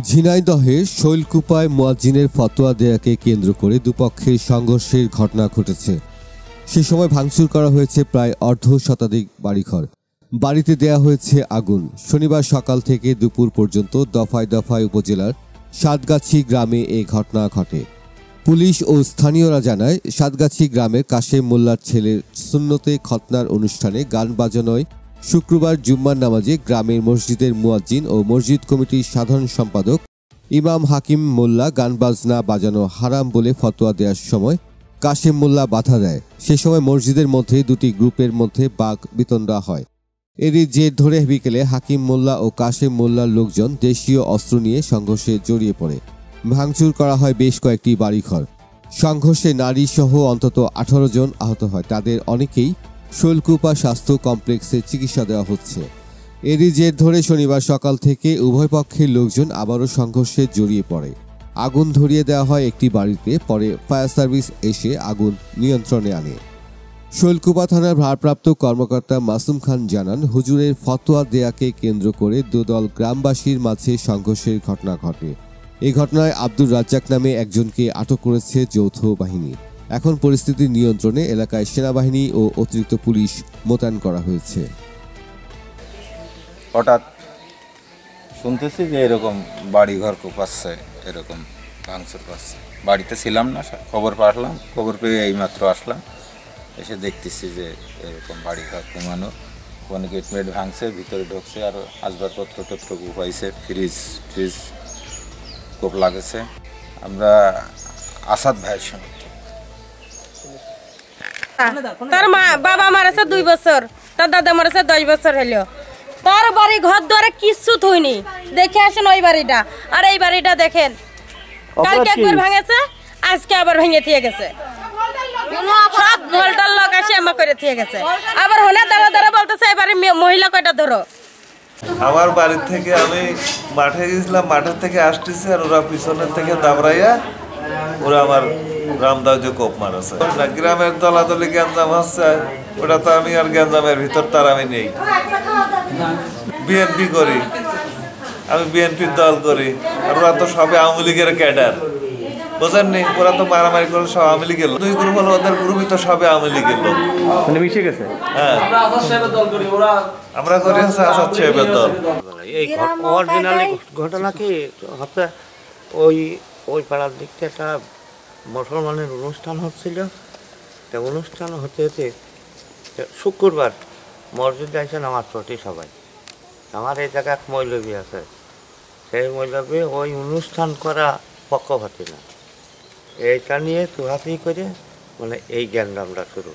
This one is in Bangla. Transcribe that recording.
ঝিনাইদহে শৈলকুপায় মুয়াজ্জিনের ফতোয়া দেয়াকে কেন্দ্র করে দুপক্ষের সংঘর্ষের ঘটনা ঘটেছে। সে সময় ভাঙচুর করা হয়েছে প্রায় অর্ধ শতাধিক বাড়িঘর। বাড়িতে দেয়া হয়েছে আগুন। শনিবার সকাল থেকে দুপুর পর্যন্ত দফায় দফায় উপজেলার সাতগাছি গ্রামে এ ঘটনা ঘটে। পুলিশ ও স্থানীয়রা জানায়, সাতগাছি গ্রামের কাশেম মোল্লার ছেলের সুন্নতে খতনার অনুষ্ঠানে গান বাজানোয় শুক্রবার জুম্মার নামাজে গ্রামের মসজিদের মুয়াজ্জিন ও মসজিদ কমিটির সাধারণ সম্পাদক ইমাম হাকিম মোল্লা গান বাজনা বাজানো হারাম বলে ফতোয়া দেওয়ার সময় কাশেম মোল্লা বাধা দেয়। সে সময় মসজিদের মধ্যে দুটি গ্রুপের মধ্যে বাক বিতণ্ডা হয়। এরই জের ধরে বিকেলে হাকিম মোল্লা ও কাশেম মোল্লার লোকজন দেশীয় অস্ত্র নিয়ে সংঘর্ষে জড়িয়ে পড়ে। ভাঙচুর করা হয় বেশ কয়েকটি বাড়িঘর। সংঘর্ষে নারী সহ অন্তত 18 জন আহত হয়। তাদের অনেকেই শৈলকুপা স্বাস্থ্য কমপ্লেক্সে চিকিৎসা দেওয়া হচ্ছে। এরই জের ধরে শনিবার সকাল থেকে উভয় পক্ষের লোকজন আবারও সংঘর্ষে জড়িয়ে পড়ে। আগুন ধরিয়ে দেওয়া হয় একটি বাড়িতে, পরে ফায়ার সার্ভিস এসে আগুন নিয়ন্ত্রণে আনে। শৈলকুপা থানার ভারপ্রাপ্ত কর্মকর্তা মাসুম খান জানান, হুজুরের ফতোয়া দেয়াকে কেন্দ্র করে দুদল গ্রামবাসীর মাঝে সংঘর্ষের ঘটনা ঘটে। এই ঘটনায় আব্দুর রাজ্জাক নামে একজনকে আটক করেছে যৌথ বাহিনী। এখন পরিস্থিতি নিয়ন্ত্রণে এলাকায় সেনাবাহিনী ও অতিরিক্ত পুলিশ মোতায়েন করা হয়েছে। হঠাৎ শুনতেছি যে এরকম বাড়িঘর কোপাচ্ছে, এরকম ভাঙচুর করছে। বাড়িতে ছিলাম না, খবর পাঠালাম, খবর পেয়ে এইমাত্র আসলাম। এসে দেখতেছি যে এরকম বাড়িঘর কমানো, কোনো গেটমেট ভাঙছে, ভিতরে ঢুকছে, আর আসবাবপত্র টত্র কোপাইছে, ফ্রিজ কোপ লাগেছে। আমরা আসাদ ভাইয়ের সঙ্গে তার বাবা মারাছে 2 বছর, তার দাদা মারাছে 10 বছর হলো। তার বাড়ি ঘর দ্বারা কিচ্ছু থইনি। দেখে আসেন ওই বাড়িটা, আর এই বাড়িটা দেখেন, কালকে একবার ভাঙেছে, আজকে আবার ভেঙে দিয়ে গেছে। সব ভোল্টার লোক আসে আমা করে দিয়ে গেছে। আবার হলে দাঁড়া বলতেছে এবারে মহিলা কয়টা ধরো। আমার বাড়ি থেকে আমি মাঠে গেছিলাম, মাঠের থেকে আসতেছি, আর ওরা পিছনের থেকে দাবড়াইয়া ওরা আমার রামদাউজে কোপ মারাছে। গ্রামের দলাদলি গ্যাঞ্জাম হচ্ছে, ওটা তো আমি আর গ্যাঞ্জামের ভিতর তার আমি নেই। বিএনপি করি, আমি বিএনপির দল করি, আর ওরা তো সবে আওয়ামী লীগের ক্যাডার, বোঝেননি? ওরা তো মারামারি করে সব আওয়ামী লীগের লোক। 2 গ্রুপ হলো, ওদের গ্রুপই তো সবে আওয়ামী লীগের লোক, মানে মিশে গেছে। হ্যাঁ, আমরা করি হচ্ছে আসাদ সাহেবের দল। এই অরিজিনালি ঘটনা কি হচ্ছে, ওই পাড়ার দিকটা একটা মুসলমানের অনুষ্ঠান হচ্ছিল। তা অনুষ্ঠান হতে হতে শুক্রবার মসজিদে এসে নামাজ পড়ছি সবাই। আমার এই জায়গায় এক মৌলবী আছে, সেই মৌলবী ওই অনুষ্ঠান করা পক্ষপাতী না, এইটা নিয়ে তুহাতি করে মানে এই জ্ঞানটা শুরু।